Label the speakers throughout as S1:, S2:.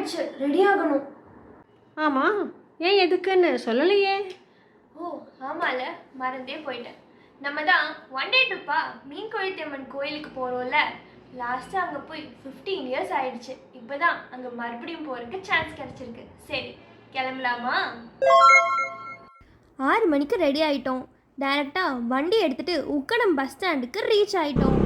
S1: ஆயிடுச்சு, ரெடி ஆகணும்.
S2: ஆமாம், ஏன் எதுக்குன்னு சொல்லலையே?
S1: ஓ ஆமால, மறந்தே போயிட்டேன். நம்ம தான் ஒன் டே ட்ரிப்பா மீன் கொழுத்தியம்மன் கோயிலுக்கு போகிறோம்ல. லாஸ்ட்டாக அங்கே போய் 15 இயர்ஸ் ஆயிடுச்சு. இப்போ தான் அங்கே மறுபடியும் போகிறதுக்கு சான்ஸ் கிடச்சிருக்கு. சரி கிளம்பலாமா?
S3: 6 மணிக்கு ரெடி ஆகிட்டோம். டைரெக்டாக வண்டி எடுத்துகிட்டு உக்கடம் பஸ் ஸ்டாண்டுக்கு ரீச் ஆகிட்டோம்.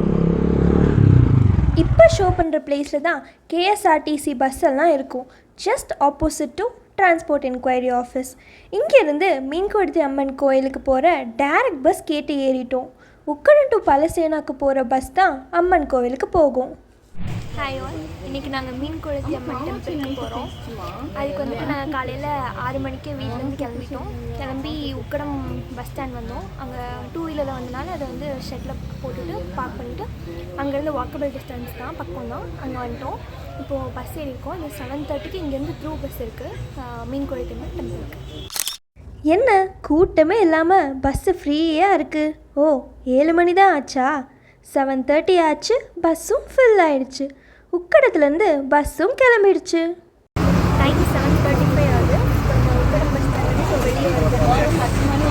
S3: இப்போ ஷோ பண்ணுற பிளேஸில் தான் கேஎஸ்ஆர்டிசி பஸ் எல்லாம் இருக்கும். Just opposite to transport enquiry office. இங்கேருந்து மீன்கொழுத்தி அம்மன் கோயிலுக்கு போகிற டைரக்ட் பஸ் கேட்டு ஏறிட்டோம். உக்கடம் டு பலசேனாக்கு போகிற பஸ் தான் அம்மன் கோவிலுக்கு போகும்.
S1: ஹாய் ஆல், இன்றைக்கி நாங்கள் மீன்கொழுத்தி அம்மன் டெம்பிளுக்கு போகிறோம். அதுக்கு வந்துட்டு நாங்கள் காலையில் 6 மணிக்கு வீட்டிலேருந்து கிளம்பிட்டோம். கிளம்பி உக்கடம் பஸ் ஸ்டாண்ட் வந்தோம். அங்கே 2 வீலரில் வந்தனால அதை வந்து ஷெட்டில் போட்டுட்டு பார்க் பண்ணிவிட்டு அங்கேருந்து வாக்கபிள் டிஸ்டன்ஸ் தான், பக்கம் தான், அங்கே வந்துட்டோம். இப்போது பஸ் ஏறியிருக்கோம். இது 7:30க்கு இங்கேருந்து த்ரூ பஸ் இருக்குது மீன்கொழுத்தி அம்மன் டெம்பிளுக்கு.
S3: என்ன கூட்டமே இல்லாமல் பஸ்ஸு ஃப்ரீயாக இருக்குது. ஓ 7 மணி தான் ஆச்சா? 7:30 ஆச்சு, பஸ்ஸும் ஃபில் ஆயிடுச்சு. உக்கடத்துலேருந்து பஸ்ஸும் கிளம்பிடுச்சு.
S1: டைம் 7:35 ஆகுது. கொஞ்சம் உக்கடம் பஸ் ஸ்டாண்ட் இப்போ வெளியே வருது. 10 மணி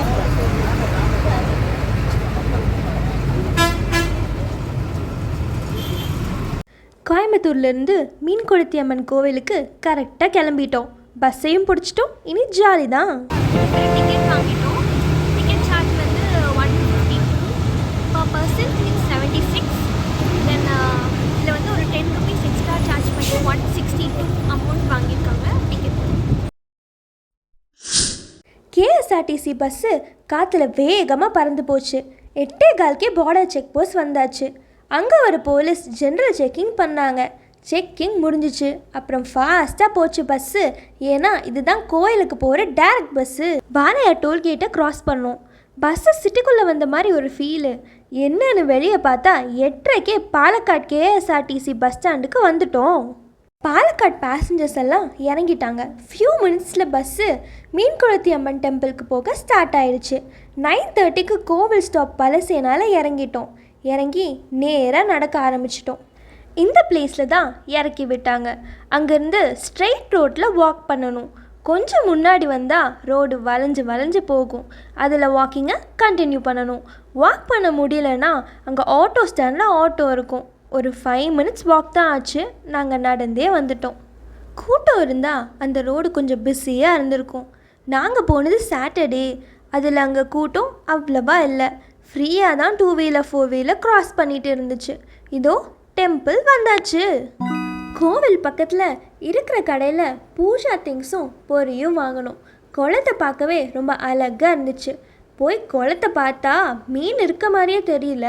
S3: கோயம்புத்தூர்லேருந்து மீன்கொழுத்தி அம்மன் கோவிலுக்கு கரெக்டாக கிளம்பிட்டோம். பஸ்ஸையும் பிடிச்சிட்டோம். இனி ஜாலி தான்.
S1: டிக்கெட் வாங்கிட்டோம். டிக்கெட் சார்ஜ் வந்து 150 per person, it's 76. தென் இதில் வந்து ஒரு 10 rupees எக்ஸ்ட்ரா சார்ஜ் பண்ணி 162 அமௌண்ட் வாங்கியிருக்காங்க டிக்கெட்.
S3: கேஎஸ்ஆர்டிசி பஸ்ஸு காற்றுல வேகமாக பறந்து போச்சு. 8:15க்கே பார்டர் செக் போஸ்ட் வந்தாச்சு. அங்கே ஒரு போலீஸ் ஜென்ரல் செக்கிங் பண்ணாங்க. செக்கிங் முடிஞ்சிச்சு. அப்புறம் ஃபாஸ்ட்டாக போச்சு பஸ்ஸு. ஏன்னா இதுதான் கோயிலுக்கு போகிற டைரக்ட் பஸ்ஸு. பாலையா டோல்கேட்டை க்ராஸ் பண்ணோம். பஸ்ஸு சிட்டிக்குள்ளே வந்த மாதிரி ஒரு ஃபீலு. என்னன்னு வெளியே பார்த்தா 8:30க்கே பாலக்காடு கேஎஸ்ஆர்டிசி பஸ் ஸ்டாண்டுக்கு வந்துட்டோம். பாலக்காடு பேசஞ்சர்ஸ் எல்லாம் இறங்கிட்டாங்க. ஃபியூ மினிட்ஸில் பஸ்ஸு மீன்கொழுத்தி அம்மன் டெம்பிளுக்கு போக ஸ்டார்ட் ஆயிடுச்சு. 9:30க்கு கோவில் ஸ்டாப் பலசேனால இறங்கிட்டோம். இறங்கி நேராக நடக்க ஆரம்பிச்சிட்டோம். இந்த பிளேஸில் தான் இறக்கி விட்டாங்க. அங்கேருந்து ஸ்ட்ரெயிட் ரோட்டில் வாக் பண்ணணும். கொஞ்சம் முன்னாடி வந்தால் ரோடு வளைஞ்சு வளைஞ்சு போகும். அதில் வாக்கிங்கை கண்டினியூ பண்ணணும். வாக் பண்ண முடியலன்னா அங்கே ஆட்டோ ஸ்டாண்டில் ஆட்டோ இருக்கும். ஒரு 5 மினிட்ஸ் வாக் தான் ஆச்சு. நாங்கள் நடந்தே வந்துட்டோம். கூட்டம் இருந்தால் அந்த ரோடு கொஞ்சம் பிஸியாக இருந்திருக்கும். நாங்கள் போனது சாட்டர்டே. அதில் அங்கே கூட்டம் அவ்வளவா இல்லை. ஃப்ரீயாக தான் 2 வீலர் 4 வீலர் க்ராஸ் பண்ணிகிட்டு இருந்துச்சு. இதோ டெம்பிள் வந்தாச்சு. கோவில் பக்கத்தில் இருக்கிற கடையில் பூஜா திங்ஸும் பொரியும் வாங்கணும். குளத்தை பார்க்கவே ரொம்ப அழகாக இருந்துச்சு. போய் குளத்தை பார்த்தா மீன் இருக்க மாதிரியே தெரியல.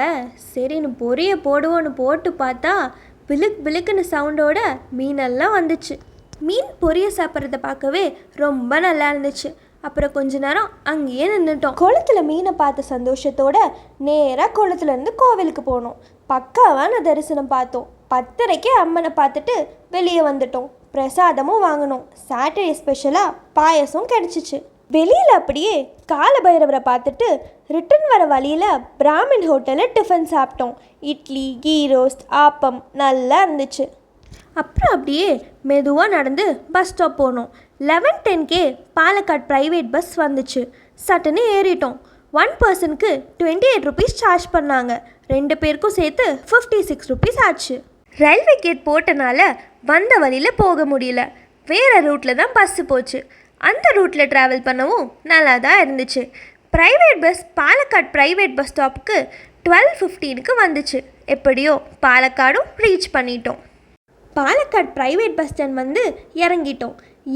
S3: சரின்னு பொரியை போடுவோன்னு போட்டு பார்த்தா பிளுக் பிளுக்குன்னு சவுண்டோட மீனெல்லாம் வந்துச்சு. மீன் பொரிய சாப்பிட்றத பார்க்கவே ரொம்ப நல்லா இருந்துச்சு. அப்புறம் கொஞ்ச நேரம் அங்கேயே நின்றுட்டோம். குளத்தில் மீனை பார்த்த சந்தோஷத்தோட நேராக குளத்துலேருந்து கோவிலுக்கு போனோம். பக்காவான தரிசனம் பார்த்தோம். 10:30க்கே அம்மனை பார்த்துட்டு வெளியே வந்துட்டோம். பிரசாதமும் வாங்கினோம். சாட்டர்டே ஸ்பெஷலாக பாயசம் கிடச்சிச்சு. வெளியில் அப்படியே காலபைரவரை பார்த்துட்டு ரிட்டன் வர வழியில் பிராமின் ஹோட்டலில் டிஃபன் சாப்பிட்டோம். இட்லி, கீ ரோஸ்ட், ஆப்பம் நல்லா இருந்துச்சு. அப்புறம் அப்படியே மெதுவாக நடந்து பஸ் ஸ்டாப் போனோம். 11:10க்கே பாலக்காடு ப்ரைவேட் பஸ் வந்துச்சு. சட்டுன்னு ஏறிட்டோம். 1 பர்சனுக்கு 28 rupees சார்ஜ் பண்ணாங்க. 2 பேருக்கும் சேர்த்து 56 rupees ஆச்சு. ரயில்வே கேட் போட்டனால வந்த வழியில் போக முடியல. வேறு ரூட்டில் தான் பஸ்ஸு போச்சு. அந்த ரூட்டில் ட்ராவல் பண்ணவும் நல்லா தான் இருந்துச்சு. Private bus Palakkad private bus ஸ்டாப்புக்கு 12:15க்கு வந்துச்சு. எப்படியோ பாலக்காடும் ரீச் பண்ணிட்டோம். பாலக்காடு ப்ரைவேட் பஸ் ஸ்டாண்ட் வந்து இறங்கிட்டோம்.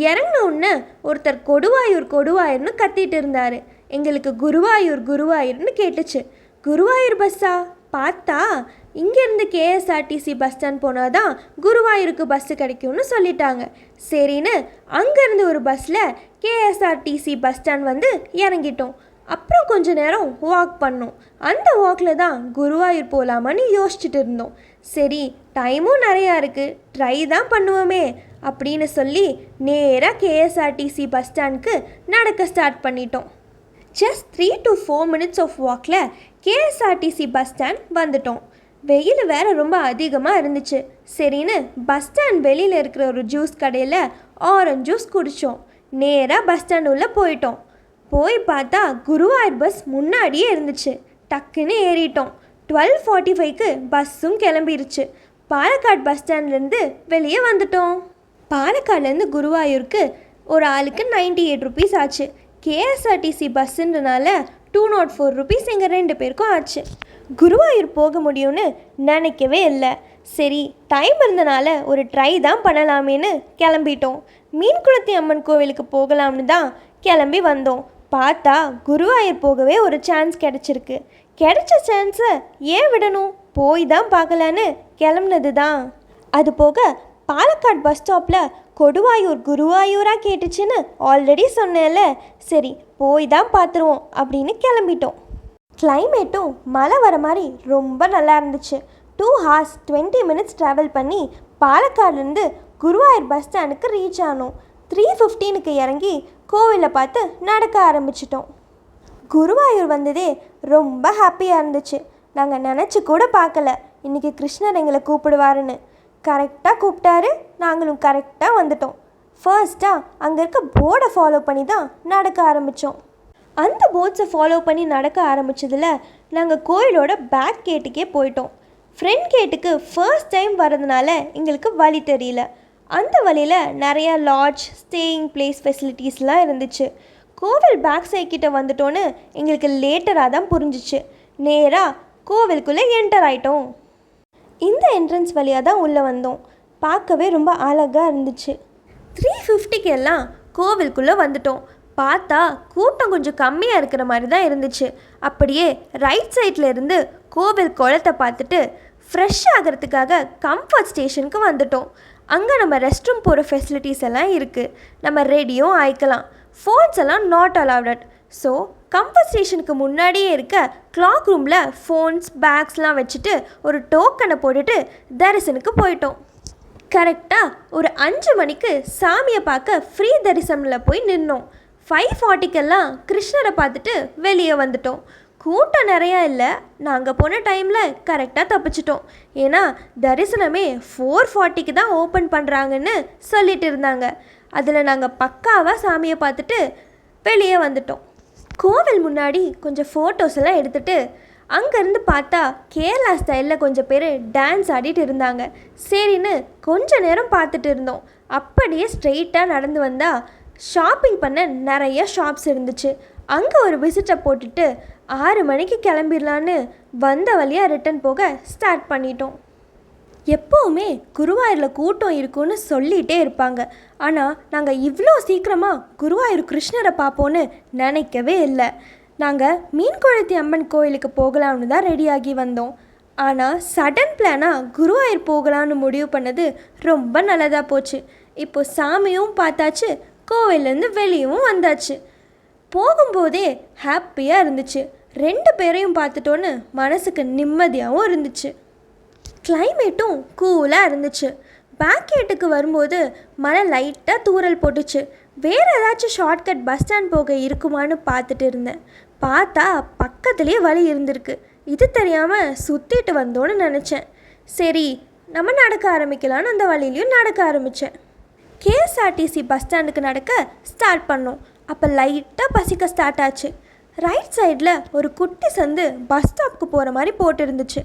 S3: இறங்கினோன்னு ஒருத்தர் கொடுவாயூர்னு கத்திட்டு இருந்தார். எங்களுக்கு குருவாயூர்னு கேட்டுச்சு. குருவாயூர் பஸ்ஸா? பார்த்தா இங்கேருந்து கேஎஸ்ஆர்டிசி பஸ் ஸ்டாண்ட் போனால் தான் குருவாயூருக்கு பஸ்ஸு கிடைக்கும்னு சொல்லிட்டாங்க. சரின்னு அங்கேருந்து ஒரு பஸ்ஸில் கேஎஸ்ஆர்டிசி பஸ் ஸ்டாண்ட் வந்து இறங்கிட்டோம். அப்புறம் கொஞ்ச நேரம் வாக் பண்ணோம். அந்த வாக்கில் தான் குருவாயூர் போகலாமான்னு யோசிச்சுட்டு இருந்தோம். சரி டைமும் நிறையா இருக்குது, ட்ரை தான் பண்ணுவோமே அப்படின்னு சொல்லி நேராக கேஎஸ்ஆர்டிசி பஸ் ஸ்டாண்டுக்கு நடக்க ஸ்டார்ட் பண்ணிட்டோம். ஜஸ்ட் 3 to 4 minutes ஆஃப் வாக்கில் கேஎஸ்ஆர்டிசி பஸ் ஸ்டாண்ட் வந்துட்டோம். வெயில் வேறு ரொம்ப அதிகமாக இருந்துச்சு. சரின்னு பஸ் ஸ்டாண்ட் வெளியில் இருக்கிற ஒரு ஜூஸ் கடையில் ஆரஞ்சு ஜூஸ் குடித்தோம். நேராக பஸ் ஸ்டாண்ட் உள்ளே போயிட்டோம். போய் பார்த்தா குருவாயூர் பஸ் முன்னாடியே இருந்துச்சு. டக்குன்னு ஏறிட்டோம். 12:45க்கு பஸ்ஸும் கிளம்பிருச்சு. பாலக்காடு பஸ் ஸ்டாண்ட்லேருந்து வெளியே வந்துட்டோம். பாலக்காடுலேருந்து குருவாயூருக்கு ஒரு ஆளுக்கு 98 ருபீஸ் ஆச்சு. கேஎஸ்ஆர்டிசி பஸ்ஸுன்றனால 204 ருபீஸ் எங்கள் 2 பேருக்கும் ஆச்சு. குருவாயூர் போக முடியும்னு நினைக்கவே இல்லை. சரி, டைம் இருந்தனால ஒரு ட்ரை தான் பண்ணலாமேன்னு கிளம்பிட்டோம். மீன்குளத்தி அம்மன் கோவிலுக்கு போகலாம்னு தான் கிளம்பி வந்தோம். பார்த்தா குருவாயூர் போகவே ஒரு சான்ஸ் கிடச்சிருக்கு. கிடைச்ச சான்ஸை ஏன் விடணும், போய் தான் பார்க்கலான்னு கிளம்புனது தான். அது போக பாலக்காடு பஸ் ஸ்டாப்பில் கொடுவாயூர் குருவாயூராக கேட்டுச்சுன்னு ஆல்ரெடி சொன்னேன்ல, சரி போய் தான் பார்த்துருவோம் அப்படின்னு கிளம்பிட்டோம். கிளைமேட்டும் மழை வர மாதிரி ரொம்ப நல்லா இருந்துச்சு. 2 hours 20 minutes ட்ராவல் பண்ணி பாலக்காடுலேருந்து குருவாயூர் பஸ் ஸ்டாண்டுக்கு ரீச் ஆனோம். 3:15க்கு இறங்கி கோவிலை பார்த்து நடக்க ஆரம்பிச்சிட்டோம். குருவாயூர் வந்ததே ரொம்ப ஹாப்பியாக இருந்துச்சு. நாங்கள் நினச்சி கூட பார்க்கல இன்றைக்கி கிருஷ்ணர் எங்களை கூப்பிடுவாருன்னு. கரெக்டாக கூப்பிட்டாரு, நாங்களும் கரெக்டாக வந்துட்டோம். ஃபர்ஸ்ட்டாக அங்கே இருக்க போர்டை ஃபாலோ பண்ணி தான் நடக்க ஆரம்பித்தோம். அந்த போர்ட்ஸை ஃபாலோ பண்ணி நடக்க ஆரம்பித்ததில் நாங்கள் கோயிலோட பேக் கேட்டுக்கே போயிட்டோம். ஃப்ரண்ட் கேட்டுக்கு ஃபர்ஸ்ட் டைம் வர்றதுனால எங்களுக்கு வழி தெரியல. அந்த வழியில் நிறையா லாட்ஜ், ஸ்டேயிங் பிளேஸ் ஃபெசிலிட்டிஸ்லாம் இருந்துச்சு. கோவில் பேக் சைட் கிட்ட வந்துட்டோன்னு எங்களுக்கு லேட்டராக தான் புரிஞ்சிச்சு. நேராக கோவிலுக்குள்ளே என்டர் ஆகிட்டோம். இந்த என்ட்ரன்ஸ் வழியாக தான் உள்ளே வந்தோம். பார்க்கவே ரொம்ப அழகாக இருந்துச்சு. 3:50க்கு எல்லாம் கோவிலுக்குள்ளே வந்துட்டோம். பார்த்தா கூட்டம் கொஞ்சம் கம்மியாக இருக்கிற மாதிரி தான் இருந்துச்சு. அப்படியே ரைட் சைடில் இருந்து கோவில் குளத்தை பார்த்துட்டு ஃப்ரெஷ் ஆகிறதுக்காக கம்ஃபர்ட் ஸ்டேஷனுக்கு வந்துட்டோம். அங்கே நம்ம ரெஸ்ட் ரூம் போகிற ஃபெசிலிட்டிஸ் எல்லாம் இருக்குது. நம்ம ரெடியும் ஆயிக்கலாம். ஃபோன்ஸ் எல்லாம் நாட் அலவுட். ஸோ கம்ஃபர்ட் ஸ்டேஷனுக்கு முன்னாடியே இருக்க கிளாக் ரூமில் ஃபோன்ஸ், பேக்ஸ்லாம் வச்சுட்டு ஒரு டோக்கனை போட்டுட்டு தரிசனுக்கு போயிட்டோம். கரெக்டாக ஒரு 5 மணிக்கு சாமியை பார்க்க ஃப்ரீ தரிசனில் போய் நின்னோம். 5:40க்கெல்லாம் கிருஷ்ணரை பார்த்துட்டு வெளியே வந்துட்டோம். கூட்டம் நிறையா இல்லை. நாங்கள் போன டைமில் கரெக்டாக தப்பிச்சிட்டோம். ஏன்னா தரிசனமே 4:40க்கு தான் ஓப்பன் பண்ணுறாங்கன்னு சொல்லிட்டு இருந்தாங்க. அதில் நாங்கள் பக்காவாக சாமியை பார்த்துட்டு வெளியே வந்துட்டோம். கோவில் முன்னாடி கொஞ்சம் ஃபோட்டோஸ் எல்லாம் எடுத்துகிட்டு அங்கேருந்து பார்த்தா கேரளா ஸ்டைலில் கொஞ்சம் பேர் டான்ஸ் ஆடிட்டு இருந்தாங்க. சரின்னு கொஞ்ச நேரம் பார்த்துட்டு இருந்தோம். அப்படியே ஸ்ட்ரெயிட்டாக நடந்து வந்தால் ஷாப்பிங் பண்ண நிறைய ஷாப்ஸ் இருந்துச்சு. அங்கே ஒரு விசிட்டை போட்டுட்டு 6 மணிக்கு கிளம்பிடலான்னு வந்த வழியாக ரிட்டன் போக ஸ்டார்ட் பண்ணிட்டோம். எப்போவுமே குருவாயூரில் கூட்டம் இருக்குன்னு சொல்லிகிட்டே இருப்பாங்க. ஆனால் நாங்கள் இவ்வளோ சீக்கிரமாக குருவாயூர் கிருஷ்ணரை பார்ப்போன்னு நினைக்கவே இல்லை. நாங்கள் மீன்குளத்தி அம்மன் கோயிலுக்கு போகலாம்னு தான் ரெடியாகி வந்தோம். ஆனால் சடன் பிளானாக குருவாயூர் போகலான்னு முடிவு பண்ணது ரொம்ப நல்லதாக போச்சு. இப்போ சாமியும் பார்த்தாச்சு, கோவிலேருந்து வெளியவும் வந்தாச்சு. போகும்போதே ஹாப்பியாக இருந்துச்சு. 2 பேரையும் பார்த்துட்டோன்னு மனசுக்கு நிம்மதியாகவும் இருந்துச்சு. கிளைமேட்டும் கூலாக இருந்துச்சு. பேக் கேட்டுக்கு வரும்போது மழை லைட்டாக தூறல் போட்டுச்சு. வேறு ஏதாச்சும் ஷார்ட்கட் பஸ் ஸ்டாண்ட் போக இருக்குமான்னு பார்த்துட்டு இருந்தேன். பார்த்தா பக்கத்துலேயே வழி இருந்திருக்கு. இது தெரியாமல் சுற்றிட்டு வந்தோன்னு நினச்சேன். சரி நம்ம நடக்க ஆரம்பிக்கலான்னு அந்த வழியிலையும் நடக்க ஆரம்பித்தேன். கேஎஸ்ஆர்டிசி பஸ் ஸ்டாண்டுக்கு நடக்க ஸ்டார்ட் பண்ணோம். அப்போ லைட்டாக பசிக்க ஸ்டார்ட் ஆச்சு. ரைட் சைடில் ஒரு குட்டி சந்து பஸ் ஸ்டாப்புக்கு போகிற மாதிரி போட்டு இருந்துச்சு.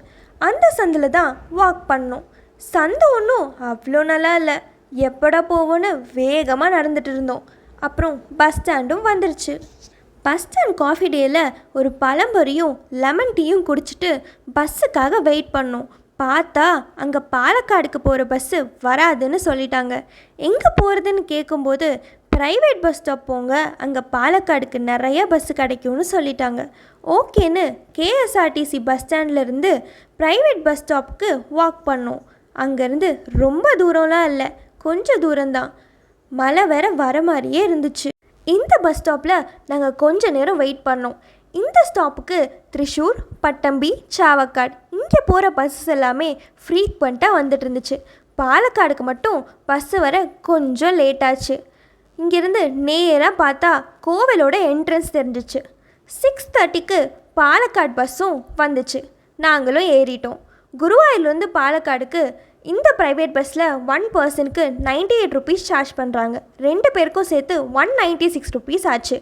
S3: அந்த சந்தில் தான் வாக் பண்ணோம். சந்து ஒன்றும் அவ்வளோ நல்லா இல்லை. எப்படா போவோன்னு வேகமாக நடந்துட்டு இருந்தோம். அப்புறம் பஸ் ஸ்டாண்டும் வந்துருச்சு. பஸ் ஸ்டாண்ட் காஃபி டேயில் ஒரு பழம்பொரியும் லெமன் டீயும் குடிச்சிட்டு பஸ்ஸுக்காக வெயிட் பண்ணோம். பார்த்தா அங்கே பாலக்காடுக்கு போகிற பஸ்ஸு வராதுன்னு சொல்லிட்டாங்க. எங்கே போகிறதுன்னு கேட்கும்போது ப்ரைவேட் பஸ் ஸ்டாப் போங்க, அங்கே பாலக்காடுக்கு நிறைய பஸ்ஸு கிடைக்கும்னு சொல்லிட்டாங்க. ஓகேன்னு கேஎஸ்ஆர்டிசி பஸ் ஸ்டாண்ட்லேருந்து ப்ரைவேட் பஸ் ஸ்டாப்புக்கு வாக் பண்ணோம். அங்கேருந்து ரொம்ப தூரம்லாம் இல்லை, கொஞ்சம் தூரம்தான். மழை வேற வர மாதிரியே இருந்துச்சு. இந்த பஸ் ஸ்டாப்பில் நாங்கள் கொஞ்ச நேரம் வெயிட் பண்ணோம். இந்த ஸ்டாப்புக்கு திரிஷூர், பட்டம்பி, சாவக்காடு இங்கே போகிற பஸ்ஸஸ் எல்லாமே ஃப்ரீக்வெண்ட்டாக வந்துட்டு இருந்துச்சு. பாலக்காடுக்கு மட்டும் பஸ்ஸு வர கொஞ்சம் லேட்டாச்சு. இங்கேருந்து நேராக பார்த்தா கோவிலோட என்ட்ரன்ஸ் தெரிஞ்சிச்சு. 6:30க்கு பாலக்காடு பஸ்ஸும் வந்துச்சு. நாங்களும் ஏறிட்டோம். குருவாயூர்லேருந்து பாலக்காடுக்கு இந்த ப்ரைவேட் பஸ்ஸில் ஒன் பர்சனுக்கு 98 ருபீஸ் சார்ஜ் பண்ணுறாங்க. 2 பேருக்கும் சேர்த்து 196 ருபீஸ் ஆச்சு.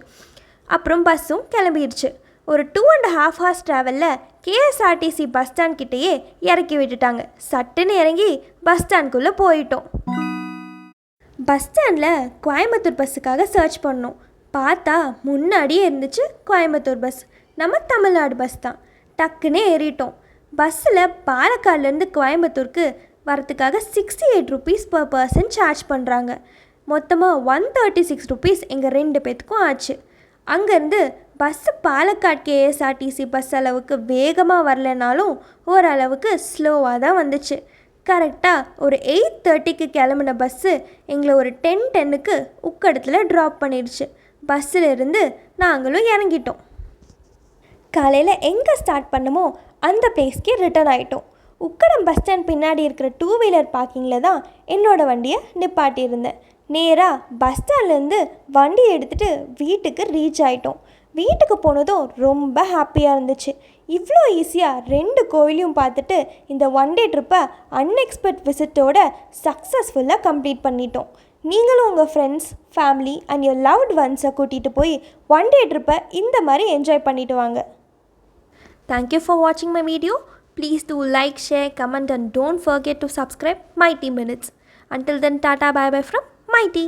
S3: அப்புறம் பஸ்ஸும் கிளம்பிடுச்சு. ஒரு 2.5 ஹவர்ஸ் ட்ராவலில் கேஎஸ்ஆர்டிசி பஸ் ஸ்டாண்ட் கிட்டேயே இறக்கி விட்டுட்டாங்க. சட்டுன்னு இறங்கி பஸ் ஸ்டாண்ட்குள்ளே போயிட்டோம். பஸ் ஸ்டாண்டில் கோயம்புத்தூர் பஸ்ஸுக்காக சர்ச் பண்ணோம். பார்த்தா முன்னாடியே இருந்துச்சு கோயம்புத்தூர் பஸ். நம்ம தமிழ்நாடு பஸ் தான். டக்குன்னு ஏறிட்டோம். பஸ்ஸில் பாலக்காட்லேருந்து கோயம்புத்தூருக்கு வரத்துக்காக 68 ருபீஸ் per person சார்ஜ் பண்ணுறாங்க. மொத்தமாக 136 ருபீஸ் எங்கள் 2 பேத்துக்கும் ஆச்சு. அங்கேருந்து பஸ்ஸு பாலக்காட் கேஎஸ்ஆர்டிசி பஸ் அளவுக்கு வேகமாக வரலனாலும் ஓரளவுக்கு ஸ்லோவாக தான் வந்துச்சு. கரெக்டாக ஒரு 8:30க்கு கிளம்புன பஸ்ஸு எங்களை ஒரு 10:10க்கு உக்கடத்தில் ட்ராப் பண்ணிடுச்சு. பஸ்ஸில் இருந்து நாங்களும் இறங்கிட்டோம். காலையில் எங்கே ஸ்டார்ட் பண்ணமோ அந்த பிளேஸ்க்கே ரிட்டர்ன் ஆகிட்டோம். உக்கடம் பஸ் ஸ்டாண்ட் பின்னாடி இருக்கிற 2 வீலர் பார்க்கிங்கில் தான் என்னோடய வண்டியை நிப்பாட்டியிருந்தேன். நேராக பஸ் ஸ்டாண்ட்லேருந்து வண்டியை எடுத்துகிட்டு வீட்டுக்கு ரீச் ஆகிட்டோம். வீட்டுக்கு போனதும் ரொம்ப ஹாப்பியாக இருந்துச்சு. இவ்வளோ ஈஸியாக 2 கோயிலையும் பார்த்துட்டு இந்த ஒன் டே ட்ரிப்பை அன்எக்ஸ்பெக்ட் விசிட்டோட சக்ஸஸ்ஃபுல்லாக கம்ப்ளீட் பண்ணிட்டோம். நீங்களும் உங்கள் friends, family and your loved ஒன்ஸை கூட்டிகிட்டு போய் ஒன் டே ட்ரிப்பை இந்த மாதிரி என்ஜாய் பண்ணிட்டு வாங்க. தேங்க்யூ ஃபார் வாட்சிங் my video. Please do like, share, comment and don't forget to subscribe Mighty Minutes. Until then, tata bye bye from Mighty.